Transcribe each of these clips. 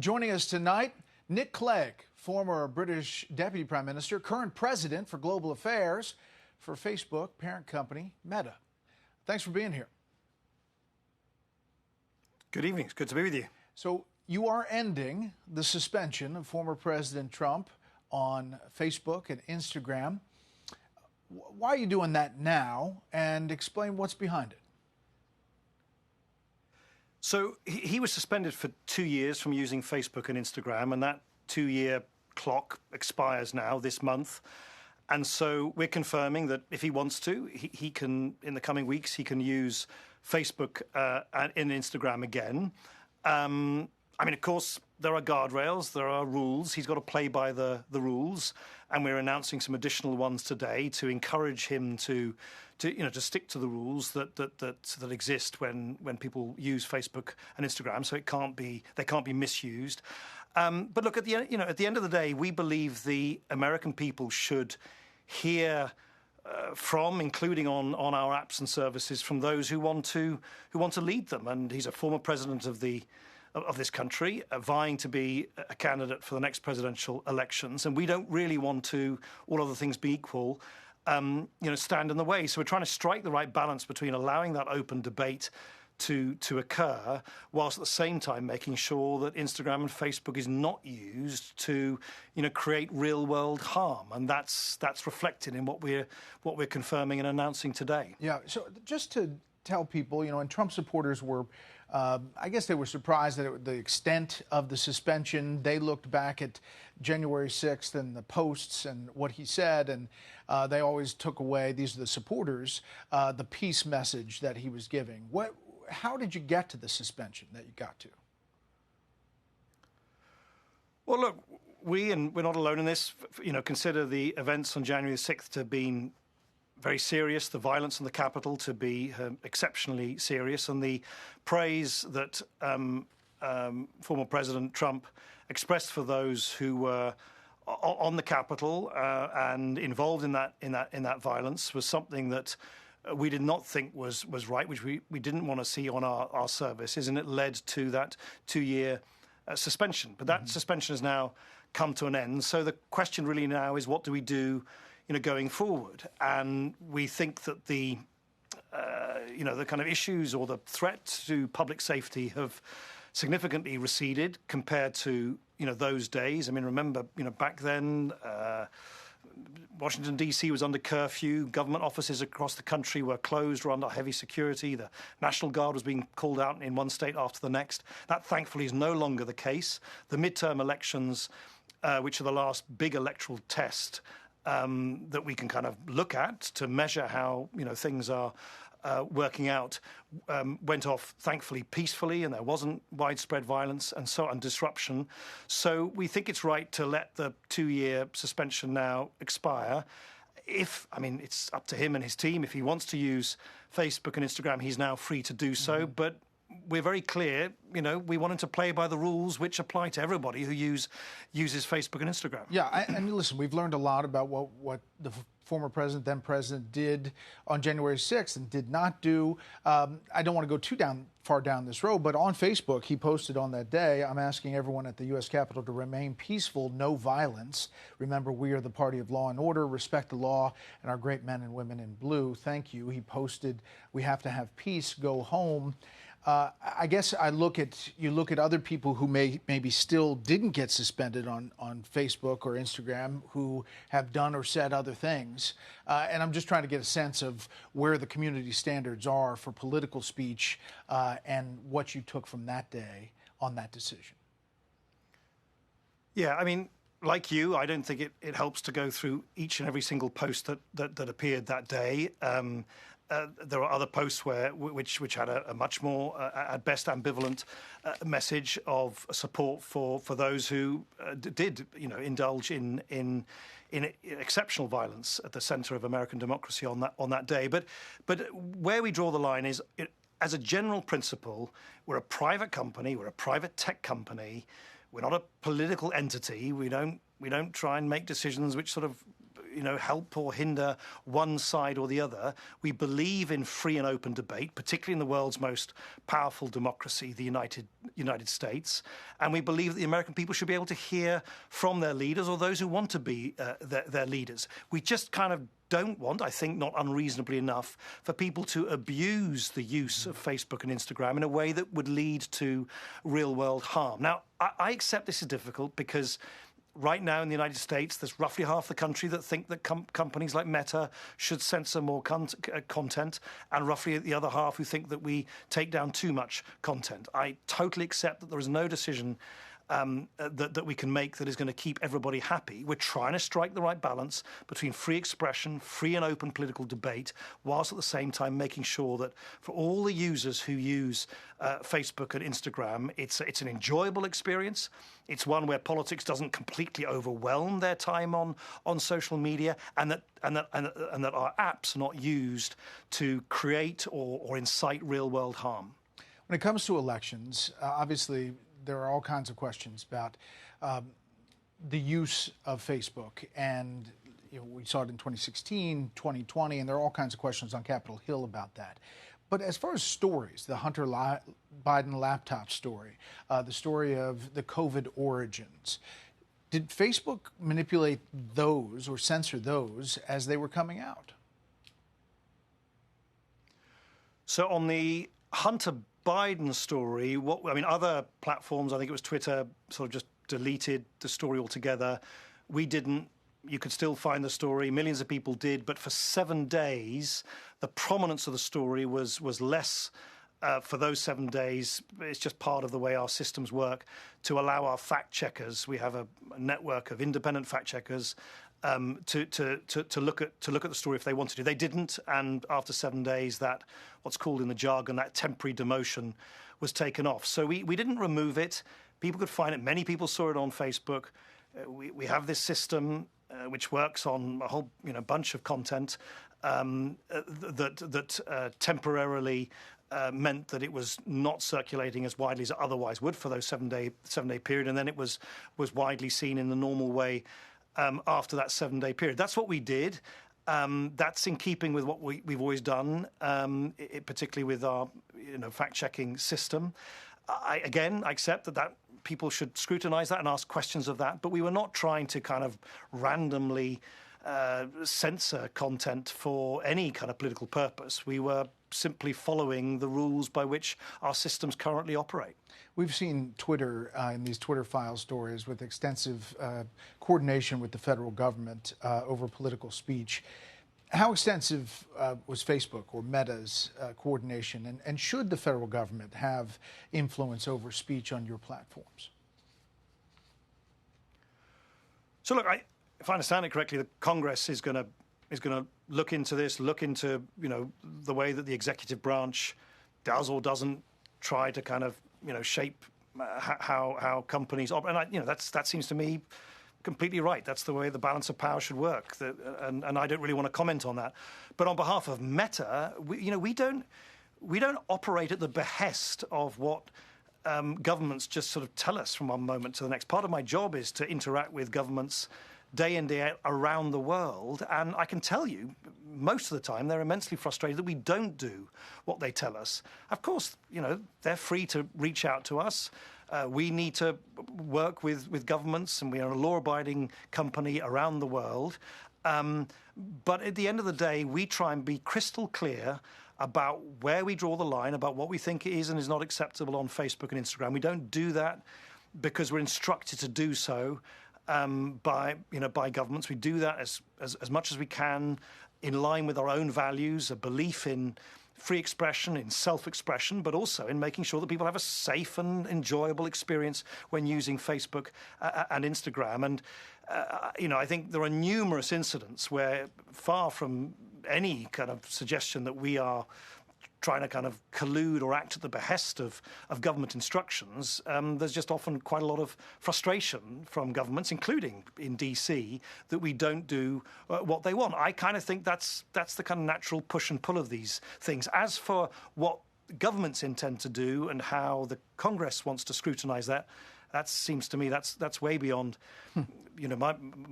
Joining us tonight, Nick Clegg, former British Deputy Prime Minister, current President for Global Affairs for Facebook parent company Meta. Thanks for being here. Good evening. It's good to be with you. So you are ending the suspension of former President Trump on Facebook and Instagram. Why are you doing that now? And explain what's behind it. So he was suspended for 2 years from using Facebook and Instagram, and that 2-year clock expires now this month. And so we're confirming that if he wants to, he can, in the coming weeks, he can use Facebook and Instagram again. I mean, of course, there are guardrails, there are rules. He's got to play by the rules, and we're announcing some additional ones today to encourage him to stick to the rules that exist when people use Facebook and Instagram. So they can't be misused. But look, at the end of the day, we believe the American people should hear from, including on our apps and services, from those who want to lead them. And he's a former president of this country, vying to be a candidate for the next presidential elections, and we don't really want to, all other things being equal, stand in the way. So we're trying to strike the right balance between allowing that open debate to occur, whilst at the same time making sure that Instagram and Facebook is not used to, create real-world harm, and that's reflected in what we're confirming and announcing today. Yeah. So just to tell people, and Trump supporters were, I guess they were surprised at the extent of the suspension. They looked back at January 6th and the posts and what he said, and they always took away, these are the supporters, the peace message that he was giving. How did you get to the suspension that you got to? Well, look, we're not alone in this. Consider the events on January 6th to have been very serious, the violence on the Capitol to be exceptionally serious, and the praise that former President Trump expressed for those who were on the Capitol and involved in that violence was something that we did not think was right, which we didn't want to see on our services, and it led to that 2-year suspension. But that suspension has now come to an end. So the question really now is, what do we do going forward? And we think that the kind of issues or the threat to public safety have significantly receded compared to, those days. I mean, remember, back then, Washington, D.C. was under curfew. Government offices across the country were closed or under heavy security. The National Guard was being called out in one state after the next. That, thankfully, is no longer the case. The midterm elections, which are the last big electoral test that we can kind of look at to measure how things are working out, went off thankfully peacefully, and there wasn't widespread violence and disruption. So we think it's right to let the 2-year suspension now expire. It's up to him and his team. If he wants to use Facebook and Instagram, he's now free to do so. But we're very clear, we want him to play by the rules which apply to everybody who uses Facebook and Instagram. Yeah, and listen, we've learned a lot about what the former president, then president, did on January 6th and did not do. I don't want to go too far down this road, but on Facebook, he posted on that day, I'm asking everyone at the U.S. Capitol to remain peaceful, no violence. Remember, we are the party of law and order, respect the law, and our great men and women in blue. Thank you. He posted, we have to have peace, go home. I guess you look at other people who maybe still didn't get suspended on Facebook or Instagram, who have done or said other things. And I'm just trying to get a sense of where the community standards are for political speech and what you took from that day on that decision. Yeah, I mean, like you, I don't think it helps to go through each and every single post that appeared that day. There are other posts which had a much more, at best, ambivalent message of support for those who did, indulge in exceptional violence at the centre of American democracy on that day. But where we draw the line is, as a general principle, we're a private company, we're a private tech company. We're not a political entity. We don't try and make decisions which sort of help or hinder one side or the other. We believe in free and open debate, particularly in the world's most powerful democracy, the United States. And we believe that the American people should be able to hear from their leaders or those who want to be their leaders. We just kind of don't want, I think not unreasonably enough, for people to abuse the use of Facebook and Instagram in a way that would lead to real-world harm. Now, I accept this is difficult because right now in the United States, there's roughly half the country that think that companies like Meta should censor more content, and roughly the other half who think that we take down too much content. I totally accept that there is no decision that we can make that is going to keep everybody happy. We're trying to strike the right balance between free expression, free and open political debate, whilst at the same time making sure that for all the users who use Facebook and Instagram, it's an enjoyable experience. It's one where politics doesn't completely overwhelm their time on social media, and that our apps are not used to create or incite real-world harm. When it comes to elections, obviously, there are all kinds of questions about the use of Facebook, and we saw it in 2016, 2020, and there are all kinds of questions on Capitol Hill about that. But as far as stories, the Hunter Biden laptop story, the story of the COVID origins, did Facebook manipulate those or censor those as they were coming out? So on the Hunter Biden story, other platforms, I think it was Twitter, sort of just deleted the story altogether. We didn't. You could still find the story. Millions of people did. But for 7 days, the prominence of the story was less for those 7 days. It's just part of the way our systems work to allow our fact checkers. We have a network of independent fact checkers to look at the story if they wanted to. They didn't, and after 7 days, that what's called in the jargon that temporary demotion was taken off. So we didn't remove it. People could find it. Many people saw it on Facebook. We have this system which works on a whole bunch of content that temporarily meant that it was not circulating as widely as it otherwise would for those 7 day period, and then it was widely seen in the normal way after that 7 day period. That's what we did. That's in keeping with what we've always done, particularly with our fact-checking system. I accept that people should scrutinize that and ask questions of that, but we were not trying to kind of randomly censor content for any kind of political purpose. We were simply following the rules by which our systems currently operate. We've seen Twitter in these Twitter file stories with extensive coordination with the federal government over political speech. How extensive was Facebook or Meta's coordination, and should the federal government have influence over speech on your platforms? So look, if I understand it correctly, the Congress is going to look into this, look into the way that the executive branch does or doesn't try to kind of shape how companies operate. And that seems to me completely right. That's the way the balance of power should work. And I don't really want to comment on that. But on behalf of Meta, we don't operate at the behest of what governments just sort of tell us from one moment to the next. Part of my job is to interact with governments day in, day out around the world. And I can tell you, most of the time, they're immensely frustrated that we don't do what they tell us. Of course, they're free to reach out to us. We need to work with governments, and we are a law-abiding company around the world. But at the end of the day, we try and be crystal clear about where we draw the line, about what we think is and is not acceptable on Facebook and Instagram. We don't do that because we're instructed to do so by governments. We do that as much as we can in line with our own values, a belief in free expression, in self-expression, but also in making sure that people have a safe and enjoyable experience when using Facebook and Instagram. And, I think there are numerous incidents where, far from any kind of suggestion that we are trying to kind of collude or act at the behest of government instructions, there's just often quite a lot of frustration from governments, including in DC, that we don't do what they want. I kind of think that's the kind of natural push and pull of these things. As for what governments intend to do and how the Congress wants to scrutinize that seems to me that's way beyond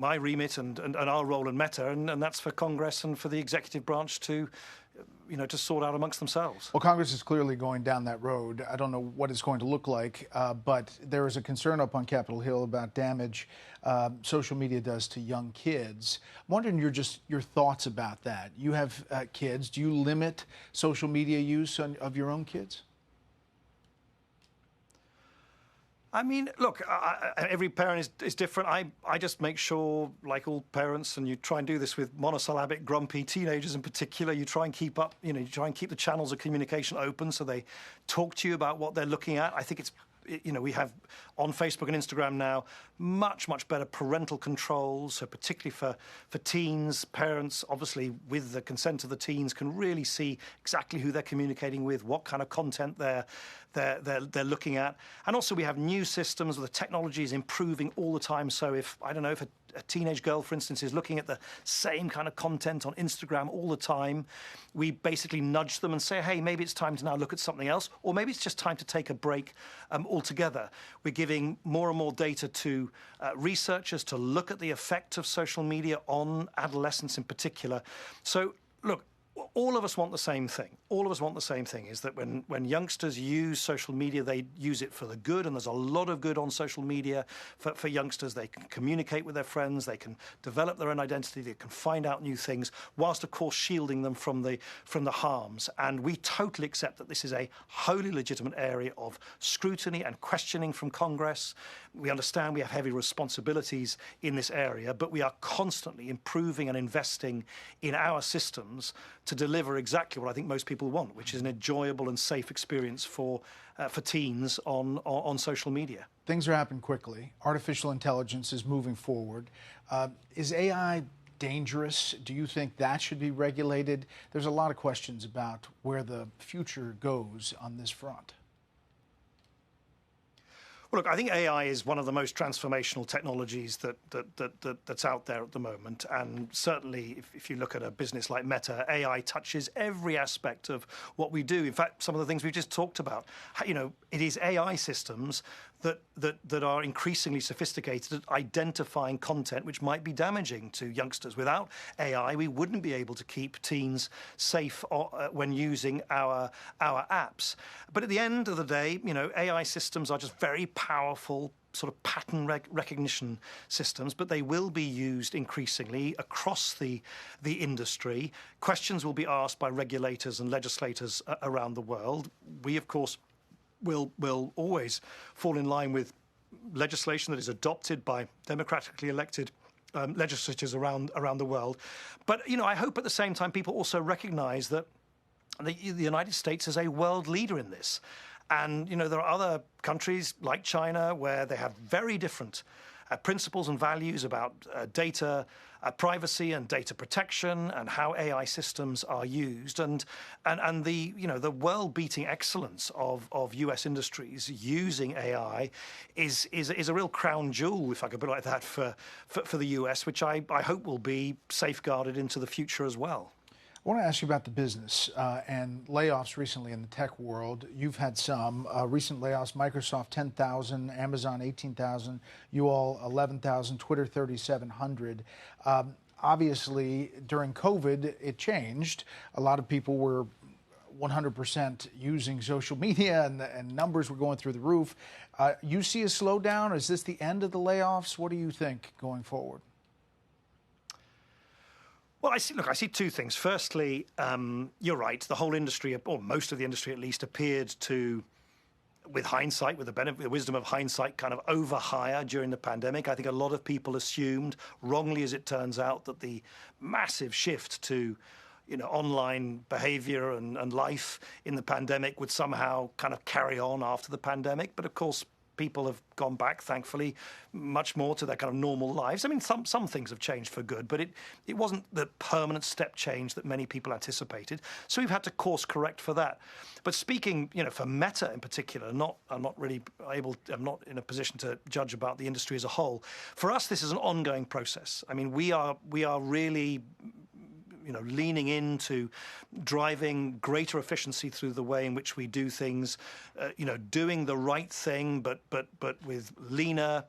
my remit and our role in Meta, and that's for Congress and for the executive branch to sort out amongst themselves. Well, Congress is clearly going down that road. I don't know what it's going to look like, but there is a concern up on Capitol Hill about damage social media does to young kids. I'm wondering your thoughts about that. You have kids. Do you limit social media use of your own kids? I mean, look, every parent is different. I just make sure, like all parents, and you try and do this with monosyllabic, grumpy teenagers in particular, you try and keep up, you try and keep the channels of communication open so they talk to you about what they're looking at. I think we have on Facebook and Instagram now much better parental controls. So particularly for teens, parents, obviously with the consent of the teens, can really see exactly who they're communicating with, what kind of content they're looking at. And also we have new systems where the technology is improving all the time. So if a teenage girl, for instance, is looking at the same kind of content on Instagram all the time, we basically nudge them and say, hey, maybe it's time to now look at something else, or maybe it's just time to take a break altogether. We're giving more and more data to researchers to look at the effect of social media on adolescents in particular. So, look, all of us want the same thing. All of us want the same thing, is that when youngsters use social media, they use it for the good, and there's a lot of good on social media for youngsters. They can communicate with their friends, they can develop their own identity, they can find out new things, whilst, of course, shielding them from the harms. And we totally accept that this is a wholly legitimate area of scrutiny and questioning from Congress. We understand we have heavy responsibilities in this area, but we are constantly improving and investing in our systems to deliver exactly what I think most people want, which is an enjoyable and safe experience for teens on social media. Things are happening quickly. Artificial intelligence is moving forward. Is AI dangerous? Do you think that should be regulated? There's a lot of questions about where the future goes on this front. Well, look, I think AI is one of the most transformational technologies that's out there at the moment. And certainly, if you look at a business like Meta, AI touches every aspect of what we do. In fact, some of the things we've just talked about, it is AI systems that are increasingly sophisticated at identifying content which might be damaging to youngsters. Without AI, we wouldn't be able to keep teens safe when using our apps. But at the end of the day, AI systems are just very powerful sort of pattern recognition systems, but they will be used increasingly across the industry. Questions will be asked by regulators and legislators around the world. We, of course, will always fall in line with legislation that is adopted by democratically elected legislatures around the world. But, I hope at the same time people also recognize that the United States is a world leader in this. And, there are other countries like China where they have very different principles and values about data privacy and data protection and how AI systems are used, and the world-beating excellence of US industries using AI is a real crown jewel, if I could put it like that, for the US, which I hope will be safeguarded into the future as well. I want to ask you about the business and layoffs recently in the tech world. You've had some recent layoffs: Microsoft 10,000, Amazon 18,000, you all 11,000, Twitter 3,700. Obviously, during COVID, it changed. A lot of people were 100% using social media, and numbers were going through the roof. You see a slowdown? Is this the end of the layoffs? What do you think going forward? Well, I see two things. Firstly, you're right. The whole industry, or most of the industry at least, appeared to, with hindsight, with the wisdom of hindsight, kind of overhire during the pandemic. I think a lot of people assumed, wrongly as it turns out, that the massive shift to online behavior and life in the pandemic would somehow kind of carry on after the pandemic. But of course, people have gone back, thankfully, much more to their kind of normal lives. I mean, some things have changed for good, but it wasn't the permanent step change that many people anticipated. So we've had to course correct for that. But speaking, for Meta in particular, I'm not in a position to judge about the industry as a whole. For us, this is an ongoing process. I mean, we are really leaning into driving greater efficiency through the way in which we do things, doing the right thing, but with leaner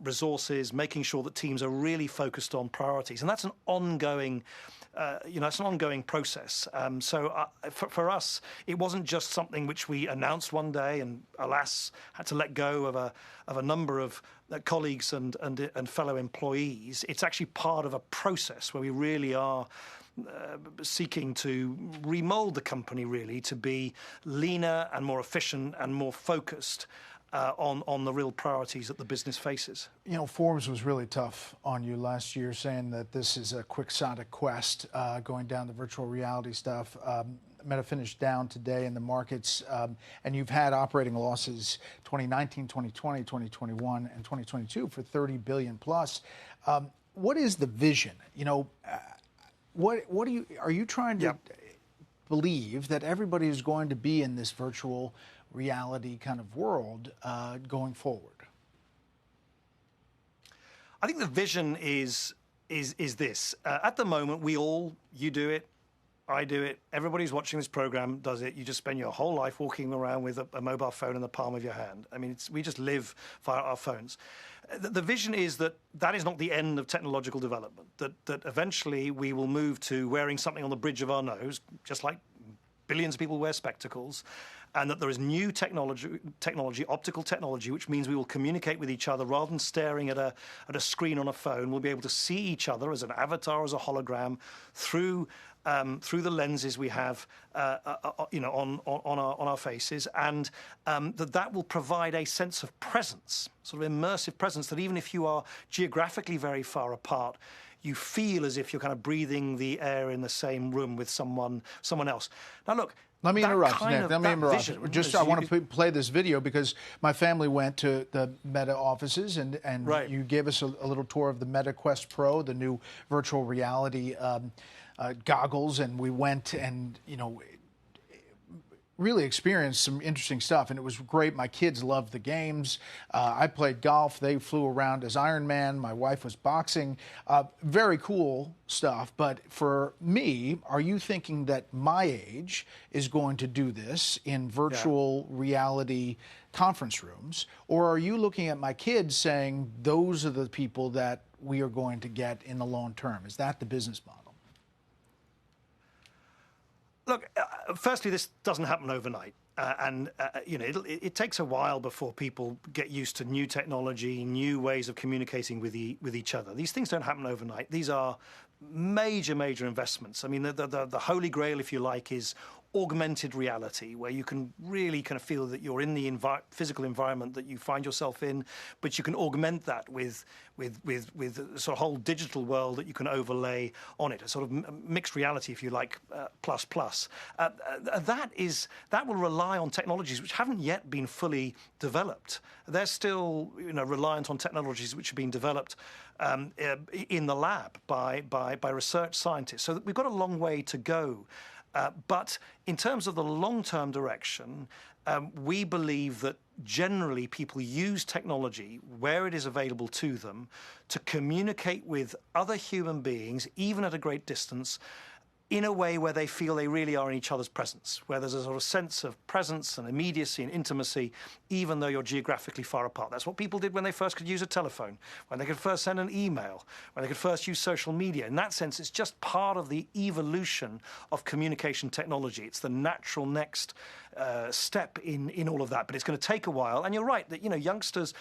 resources, making sure that teams are really focused on priorities, and that's an ongoing. It's an ongoing process. So for us, it wasn't just something which we announced one day and, alas, had to let go of a number of colleagues and fellow employees. It's actually part of a process where we really are seeking to remold the company, really, to be leaner and more efficient and more focused on the real priorities that the business faces. Forbes was really tough on you last year, saying that this is a quixotic quest going down the virtual reality stuff. Meta finished down today in the markets, and you've had operating losses 2019, 2020, 2021, and 2022 for $30 billion plus. What is the vision? What are you trying to believe that everybody is going to be in this virtual reality kind of world going forward? I think the vision is this. At the moment, you do it, I do it, everybody's watching this program does it. You just spend your whole life walking around with a mobile phone in the palm of your hand. I mean, we just live via our phones. The vision is that is not the end of technological development, that eventually we will move to wearing something on the bridge of our nose, just like billions of people wear spectacles, and that there is new technology, optical technology, which means we will communicate with each other rather than staring at a screen on a phone. We'll be able to see each other as an avatar, as a hologram, through the lenses we have, on our faces, and that will provide a sense of presence, sort of immersive presence, that even if you are geographically very far apart, you feel as if you're kind of breathing the air in the same room with someone else. Now, look. Let me interrupt, Nick. Let me interrupt. I want to play this video because my family went to the Meta offices, and right. You gave us a little tour of the Meta Quest Pro, the new virtual reality goggles, and we went and really experienced some interesting stuff, and it was great. My kids loved the games. I played golf. They flew around as Iron Man. My wife was boxing. Very cool stuff. But for me, are you thinking that my age is going to do this in virtual reality conference rooms? Or are you looking at my kids saying those are the people that we are going to get in the long term? Is that the business model? Look, firstly, this doesn't happen overnight. It takes a while before people get used to new technology, new ways of communicating with each other. These things don't happen overnight. These are major investments. I mean, the holy grail, if you like, is augmented reality, where you can really kind of feel that you're in the physical environment that you find yourself in, but you can augment that with a sort of whole digital world that you can overlay on it, a sort of mixed reality, if you like, plus. That will rely on technologies which haven't yet been fully developed. They're still reliant on technologies which are being developed in the lab by research scientists. So we've got a long way to go. But in terms of the long-term direction, we believe that generally people use technology where it is available to them to communicate with other human beings, even at a great distance, in a way where they feel they really are in each other's presence, where there's a sort of sense of presence and immediacy and intimacy, even though you're geographically far apart. That's what people did when they first could use a telephone, when they could first send an email, when they could first use social media. In that sense, it's just part of the evolution of communication technology. It's the natural next step in all of that, but it's going to take a while. And you're right that youngsters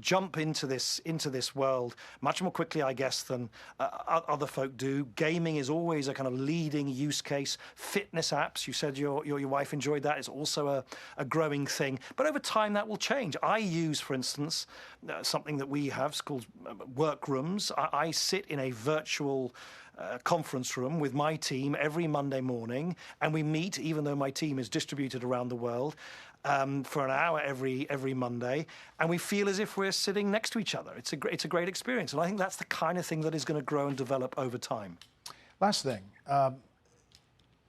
jump into this world much more quickly, I guess, than other folk do. Gaming is always a kind of leading use case. Fitness apps, you said your wife enjoyed that. It's also a growing thing. But over time, that will change. I use, for instance, something that we have called workrooms. I sit in a virtual conference room with my team every Monday morning, and we meet, even though my team is distributed around the world, for an hour every Monday, and we feel as if we're sitting next to each other. It's a great experience, and I think that's the kind of thing that is going to grow and develop over time. Last thing,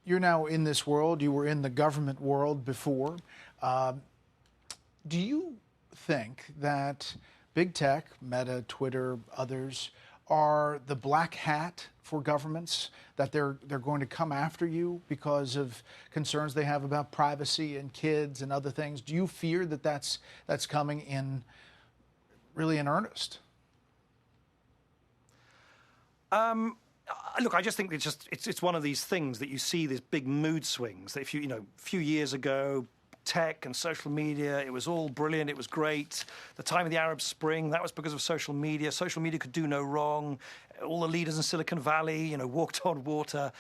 you're now in this world. You were in the government world before. Do you think that big tech, Meta, Twitter, others, are the black hat for governments, that they're going to come after you because of concerns they have about privacy and kids and other things? Do you fear that that's coming in really in earnest? Look, I just think it's one of these things that you see these big mood swings. That if a few years ago, tech and social media, it was all brilliant, it was great. The time of the Arab Spring, that was because of social media. Social media could do no wrong. All the leaders in Silicon Valley, walked on water.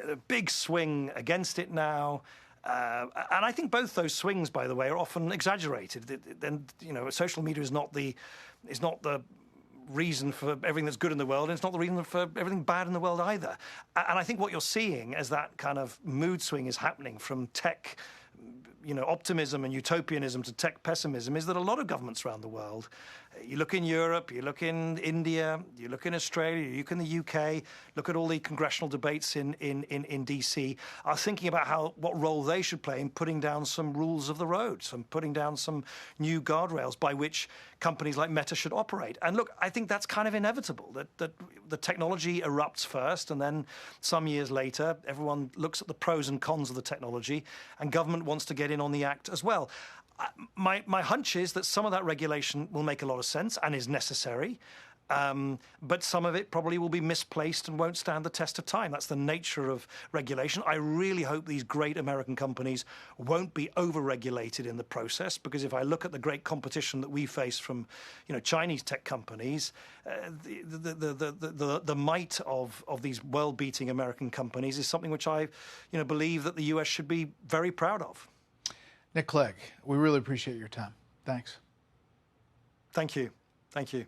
A big swing against it now. And I think both those swings, by the way, are often exaggerated. Then, social media is not the reason for everything that's good in the world, and it's not the reason for everything bad in the world either. And I think what you're seeing as that kind of mood swing is happening from tech optimism and utopianism to tech pessimism is that a lot of governments around the world, you look in Europe, you look in India, you look in Australia, you look in the UK, look at all the congressional debates in DC, are thinking about what role they should play in putting down some rules of the road, putting down some new guardrails by which companies like Meta should operate. And look, I think that's kind of inevitable, that the technology erupts first, and then some years later, everyone looks at the pros and cons of the technology, and government wants to get in on the act as well. My hunch is that some of that regulation will make a lot of sense and is necessary, but some of it probably will be misplaced and won't stand the test of time. That's the nature of regulation. I really hope these great American companies won't be over-regulated in the process, because if I look at the great competition that we face from, Chinese tech companies, the might of these world-beating American companies is something which I, believe that the US should be very proud of. Nick Clegg, we really appreciate your time. Thanks. Thank you. Thank you.